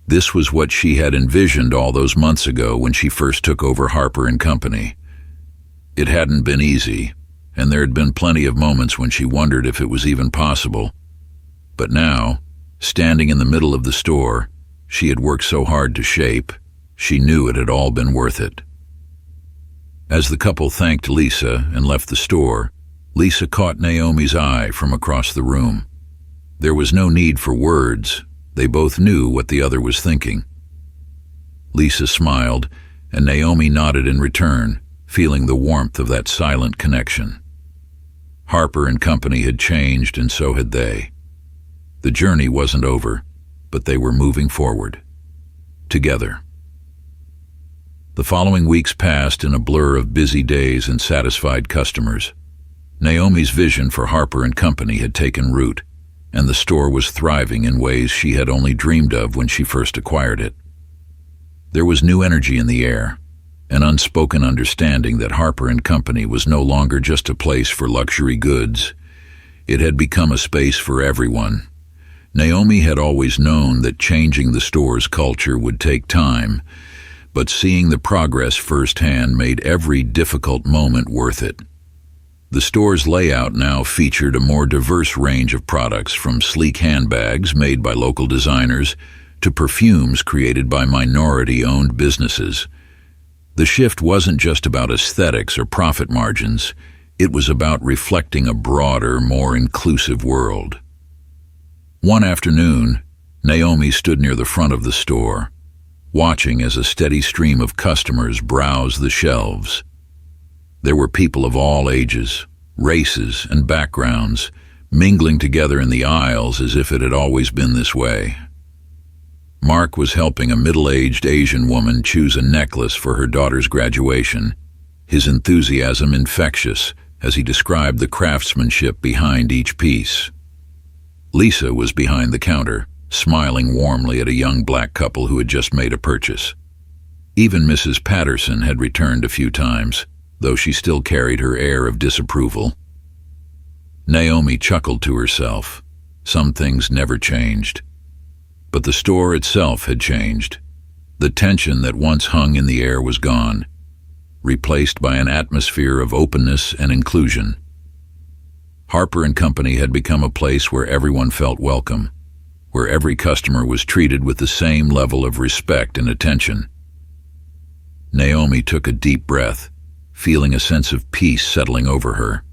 This was what she had envisioned all those months ago when she first took over Harper and Company. It hadn't been easy, and there had been plenty of moments when she wondered if it was even possible. But now, standing in the middle of the store she had worked so hard to shape, she knew it had all been worth it. As the couple thanked Lisa and left the store, Lisa caught Naomi's eye from across the room. There was no need for words. They both knew what the other was thinking. Lisa smiled, and Naomi nodded in return, feeling the warmth of that silent connection. Harper and Company had changed, and so had they. The journey wasn't over, but they were moving forward. Together. The following weeks passed in a blur of busy days and satisfied customers. Naomi's vision for Harper and Company had taken root, and the store was thriving in ways she had only dreamed of when she first acquired it. There was new energy in the air, an unspoken understanding that Harper and Company was no longer just a place for luxury goods. It had become a space for everyone. Naomi had always known that changing the store's culture would take time, but seeing the progress firsthand made every difficult moment worth it. The store's layout now featured a more diverse range of products, from sleek handbags made by local designers to perfumes created by minority-owned businesses. The shift wasn't just about aesthetics or profit margins. It was about reflecting a broader, more inclusive world. One afternoon, Naomi stood near the front of the store, watching as a steady stream of customers browsed the shelves. There were people of all ages, races, and backgrounds, mingling together in the aisles as if it had always been this way. Mark was helping a middle-aged Asian woman choose a necklace for her daughter's graduation, his enthusiasm infectious as he described the craftsmanship behind each piece. Lisa was behind the counter, smiling warmly at a young black couple who had just made a purchase. Even Mrs. Patterson had returned a few times, though she still carried her air of disapproval. Naomi chuckled to herself. Some things never changed. But the store itself had changed. The tension that once hung in the air was gone, replaced by an atmosphere of openness and inclusion. Harper and Company had become a place where everyone felt welcome, where every customer was treated with the same level of respect and attention. Naomi took a deep breath, feeling a sense of peace settling over her.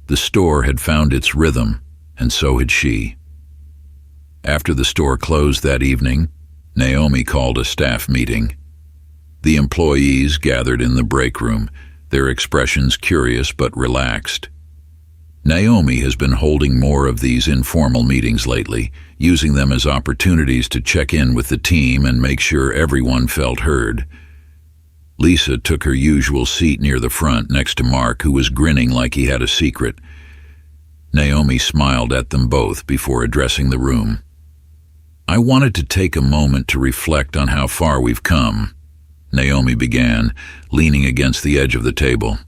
The store had found its rhythm, and so had she. After the store closed that evening, Naomi called a staff meeting. The employees gathered in the break room, their expressions curious but relaxed. Naomi has been holding more of these informal meetings lately, using them as opportunities to check in with the team and make sure everyone felt heard. Lisa took her usual seat near the front next to Mark, who was grinning like he had a secret. Naomi smiled at them both before addressing the room. "I wanted to take a moment to reflect on how far we've come," Naomi began, leaning against the edge of the table.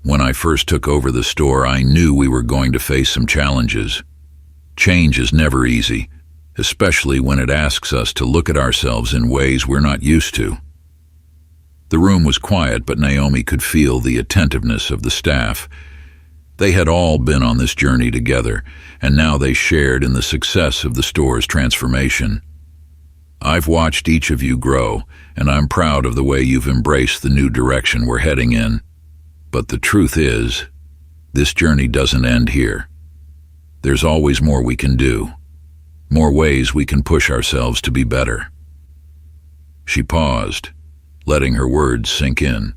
"When I first took over the store, I knew we were going to face some challenges. Change is never easy, especially when it asks us to look at ourselves in ways we're not used to." The room was quiet, but Naomi could feel the attentiveness of the staff. They had all been on this journey together, and now they shared in the success of the store's transformation. I've watched each of you grow, and I'm proud of the way you've embraced the new direction we're heading in. But the truth is, this journey doesn't end here. There's always more we can do, more ways we can push ourselves to be better. She paused, letting her words sink in.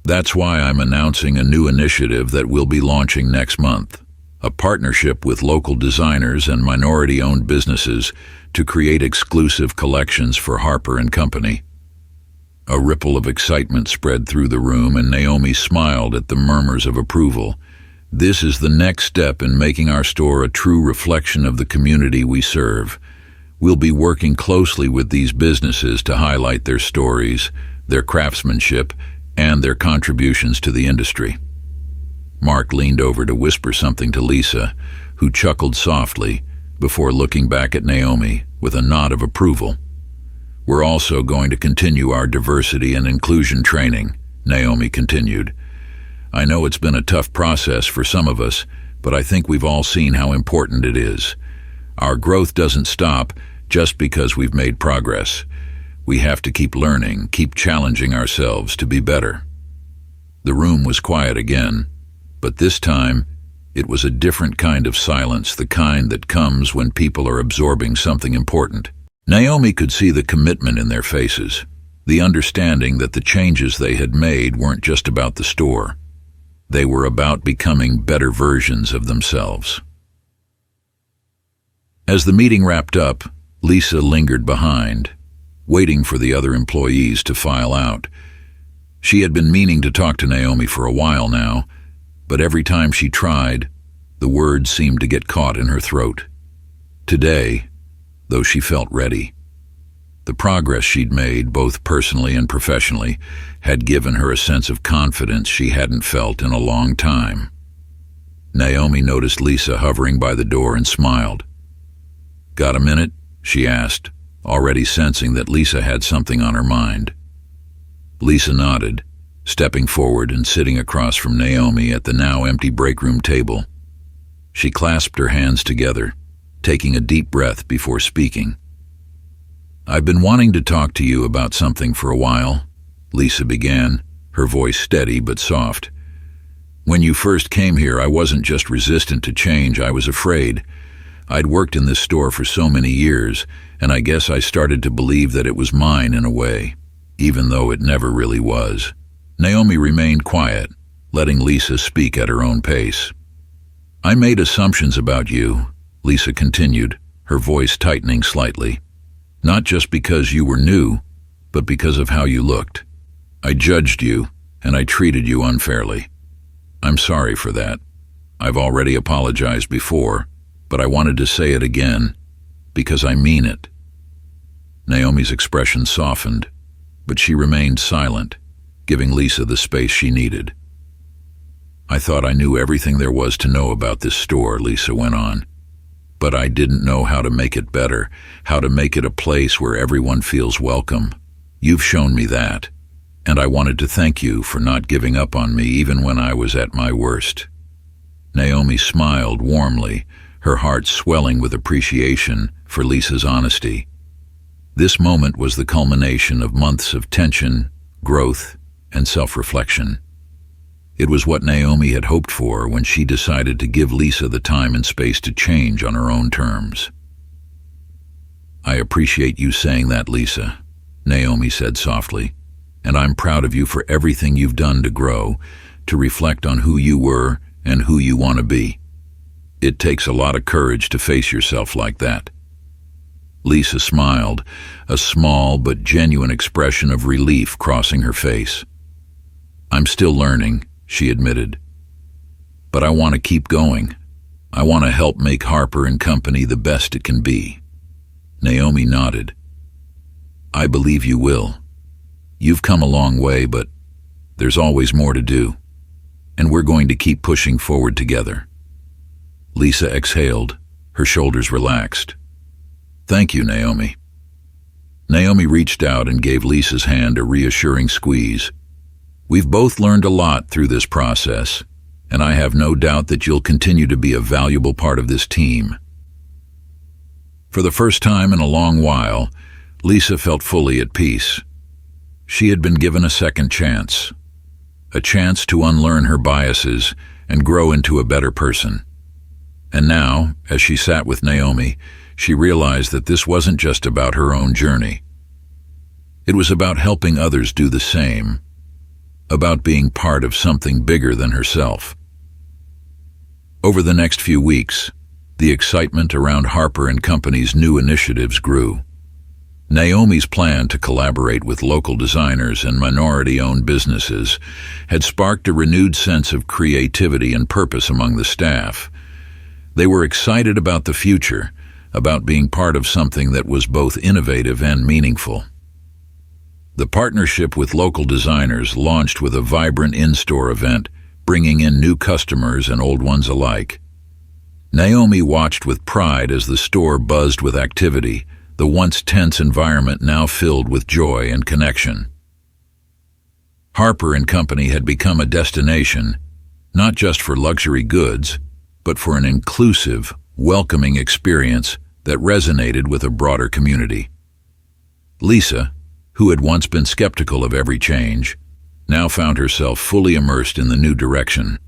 That's why I'm announcing a new initiative that we'll be launching next month, a partnership with local designers and minority-owned businesses to create exclusive collections for Harper & Company. A ripple of excitement spread through the room, and Naomi smiled at the murmurs of approval. This is the next step in making our store a true reflection of the community we serve. We'll be working closely with these businesses to highlight their stories, their craftsmanship, and their contributions to the industry. Mark leaned over to whisper something to Lisa, who chuckled softly before looking back at Naomi with a nod of approval. We're also going to continue our diversity and inclusion training, Naomi continued. I know it's been a tough process for some of us, but I think we've all seen how important it is. Our growth doesn't stop just because we've made progress. We have to keep learning, keep challenging ourselves to be better. The room was quiet again, but this time it was a different kind of silence, the kind that comes when people are absorbing something important. Naomi could see the commitment in their faces, the understanding that the changes they had made weren't just about the store. They were about becoming better versions of themselves. As the meeting wrapped up, Lisa lingered behind, waiting for the other employees to file out. She had been meaning to talk to Naomi for a while now, but every time she tried, the words seemed to get caught in her throat. Today, though she felt ready, the progress she'd made, both personally and professionally, had given her a sense of confidence she hadn't felt in a long time. Naomi noticed Lisa hovering by the door and smiled. "Got a minute?" she asked, already sensing that Lisa had something on her mind. Lisa nodded, stepping forward and sitting across from Naomi at the now empty break room table. She clasped her hands together, taking a deep breath before speaking. "I've been wanting to talk to you about something for a while," Lisa began, her voice steady but soft. "When you first came here, I wasn't just resistant to change, I was afraid. I'd worked in this store for so many years, and I guess I started to believe that it was mine in a way, even though it never really was." Naomi remained quiet, letting Lisa speak at her own pace. "I made assumptions about you," Lisa continued, her voice tightening slightly. "Not just because you were new, but because of how you looked. I judged you, and I treated you unfairly. I'm sorry for that. I've already apologized before, but I wanted to say it again, because I mean it." Naomi's expression softened, but she remained silent, giving Lisa the space she needed. "I thought I knew everything there was to know about this store," Lisa went on. "But I didn't know how to make it better, how to make it a place where everyone feels welcome. You've shown me that, and I wanted to thank you for not giving up on me even when I was at my worst." Naomi smiled warmly, her heart swelling with appreciation for Lisa's honesty. This moment was the culmination of months of tension, growth, and self-reflection. It was what Naomi had hoped for when she decided to give Lisa the time and space to change on her own terms. "I appreciate you saying that, Lisa," Naomi said softly, "and I'm proud of you for everything you've done to grow, to reflect on who you were and who you want to be. It takes a lot of courage to face yourself like that." Lisa smiled, a small but genuine expression of relief crossing her face. "I'm still learning," she admitted, "but I want to keep going. I want to help make Harper & Company the best it can be." Naomi nodded. "I believe you will. You've come a long way, but there's always more to do, and we're going to keep pushing forward together." Lisa exhaled, her shoulders relaxed. "Thank you, Naomi." Naomi reached out and gave Lisa's hand a reassuring squeeze. "We've both learned a lot through this process, and I have no doubt that you'll continue to be a valuable part of this team." For the first time in a long while, Lisa felt fully at peace. She had been given a second chance, a chance to unlearn her biases and grow into a better person. And now, as she sat with Naomi, she realized that this wasn't just about her own journey. It was about helping others do the same, about being part of something bigger than herself. Over the next few weeks, the excitement around Harper & Company's new initiatives grew. Naomi's plan to collaborate with local designers and minority-owned businesses had sparked a renewed sense of creativity and purpose among the staff. They were excited about the future, about being part of something that was both innovative and meaningful. The partnership with local designers launched with a vibrant in-store event, bringing in new customers and old ones alike. Naomi watched with pride as the store buzzed with activity, the once tense environment now filled with joy and connection. Harper & Company had become a destination, not just for luxury goods, but for an inclusive, welcoming experience that resonated with a broader community. Lisa, who had once been skeptical of every change, now found herself fully immersed in the new direction.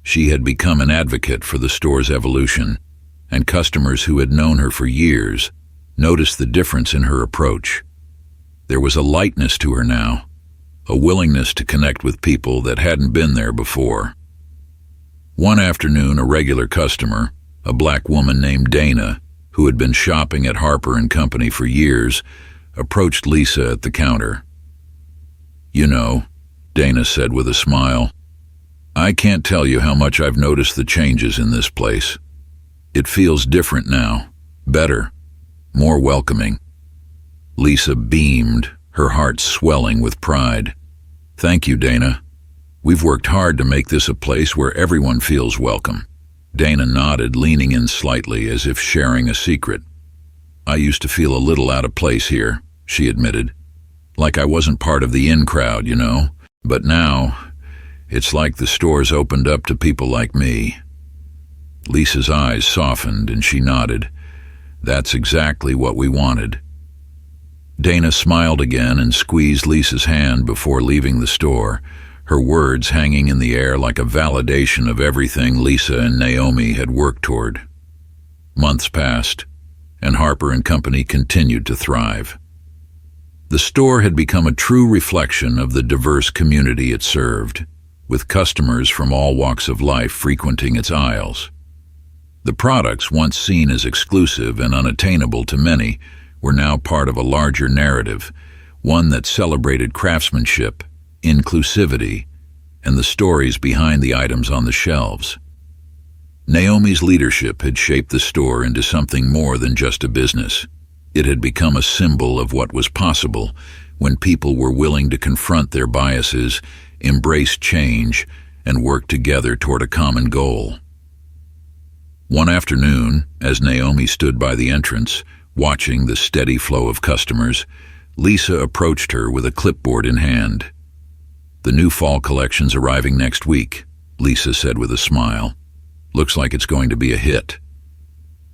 She had become an advocate for the store's evolution, and customers who had known her for years noticed the difference in her approach. There was a lightness to her now, a willingness to connect with people that hadn't been there before. One afternoon, a regular customer, a black woman named Dana, who had been shopping at Harper & Company for years, approached Lisa at the counter. "You know," Dana said with a smile, "I can't tell you how much I've noticed the changes in this place. It feels different now, better, more welcoming." Lisa beamed, her heart swelling with pride. "Thank you, Dana. We've worked hard to make this a place where everyone feels welcome." Dana nodded, leaning in slightly as if sharing a secret. "I used to feel a little out of place here," she admitted. "Like I wasn't part of the in crowd, you know. But now, it's like the store's opened up to people like me." Lisa's eyes softened and she nodded. "That's exactly what we wanted." Dana smiled again and squeezed Lisa's hand before leaving the store, her words hanging in the air like a validation of everything Lisa and Naomi had worked toward. Months passed, and Harper & Company continued to thrive. The store had become a true reflection of the diverse community it served, with customers from all walks of life frequenting its aisles. The products, once seen as exclusive and unattainable to many, were now part of a larger narrative, one that celebrated craftsmanship, inclusivity, and the stories behind the items on the shelves. Naomi's leadership had shaped the store into something more than just a business. It had become a symbol of what was possible when people were willing to confront their biases, embrace change, and work together toward a common goal. One afternoon, as Naomi stood by the entrance, watching the steady flow of customers, Lisa approached her with a clipboard in hand. "The new fall collection's arriving next week," Lisa said with a smile. "Looks like it's going to be a hit."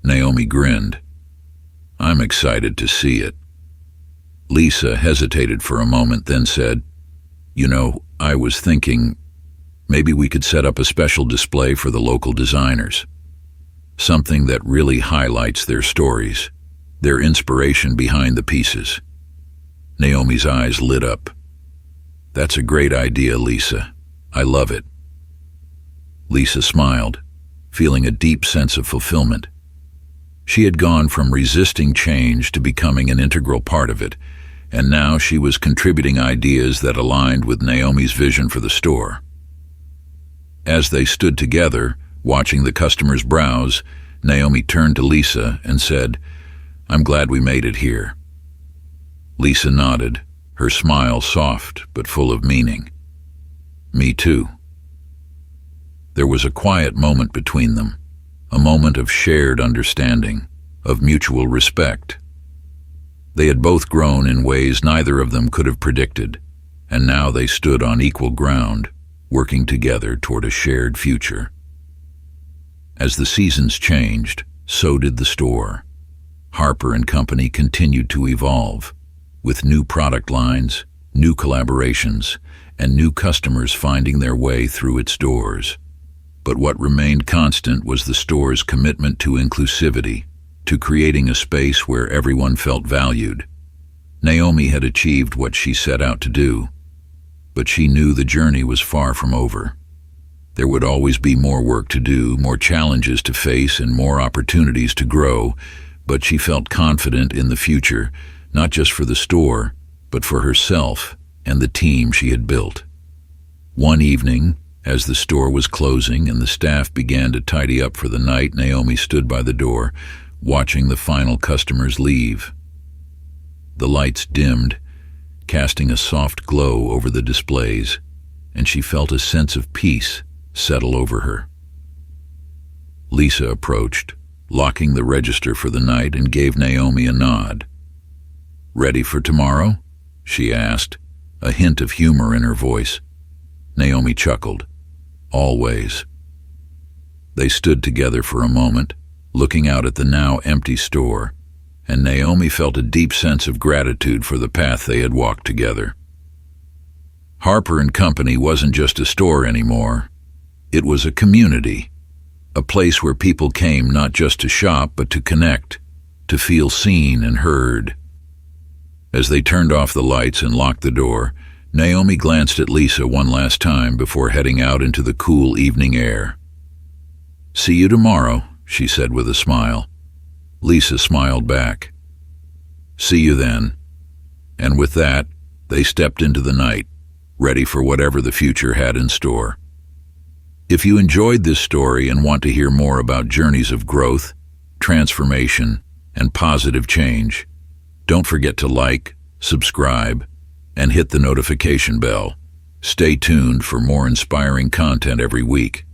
Naomi grinned. "I'm excited to see it." Lisa hesitated for a moment, then said, "You know, I was thinking maybe we could set up a special display for the local designers. Something that really highlights their stories, their inspiration behind the pieces." Naomi's eyes lit up. "That's a great idea, Lisa. I love it." Lisa smiled, feeling a deep sense of fulfillment. She had gone from resisting change to becoming an integral part of it, and now she was contributing ideas that aligned with Naomi's vision for the store. As they stood together, watching the customers browse, Naomi turned to Lisa and said, "I'm glad we made it here." Lisa nodded, her smile soft but full of meaning. "Me too." There was a quiet moment between them, a moment of shared understanding, of mutual respect. They had both grown in ways neither of them could have predicted, and now they stood on equal ground, working together toward a shared future. As the seasons changed, so did the store. Harper & Company continued to evolve, with new product lines, new collaborations, and new customers finding their way through its doors. But what remained constant was the store's commitment to inclusivity, to creating a space where everyone felt valued. Naomi had achieved what she set out to do, but she knew the journey was far from over. There would always be more work to do, more challenges to face, and more opportunities to grow, but she felt confident in the future, not just for the store, but for herself and the team she had built. One evening, as the store was closing and the staff began to tidy up for the night, Naomi stood by the door, watching the final customers leave. The lights dimmed, casting a soft glow over the displays, and she felt a sense of peace settle over her. Lisa approached, locking the register for the night, and gave Naomi a nod. "Ready for tomorrow?" she asked, a hint of humor in her voice. Naomi chuckled. "Always." They stood together for a moment, looking out at the now empty store, and Naomi felt a deep sense of gratitude for the path they had walked together. Harper & Company wasn't just a store anymore. It was a community, a place where people came not just to shop but to connect, to feel seen and heard. As they turned off the lights and locked the door, Naomi glanced at Lisa one last time before heading out into the cool evening air. "See you tomorrow," she said with a smile. Lisa smiled back. "See you then." And with that, they stepped into the night, ready for whatever the future had in store. If you enjoyed this story and want to hear more about journeys of growth, transformation, and positive change, don't forget to like, subscribe, and hit the notification bell. Stay tuned for more inspiring content every week.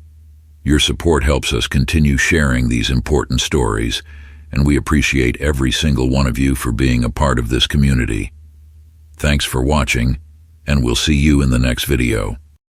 Your support helps us continue sharing these important stories, and we appreciate every single one of you for being a part of this community. Thanks for watching, and we'll see you in the next video.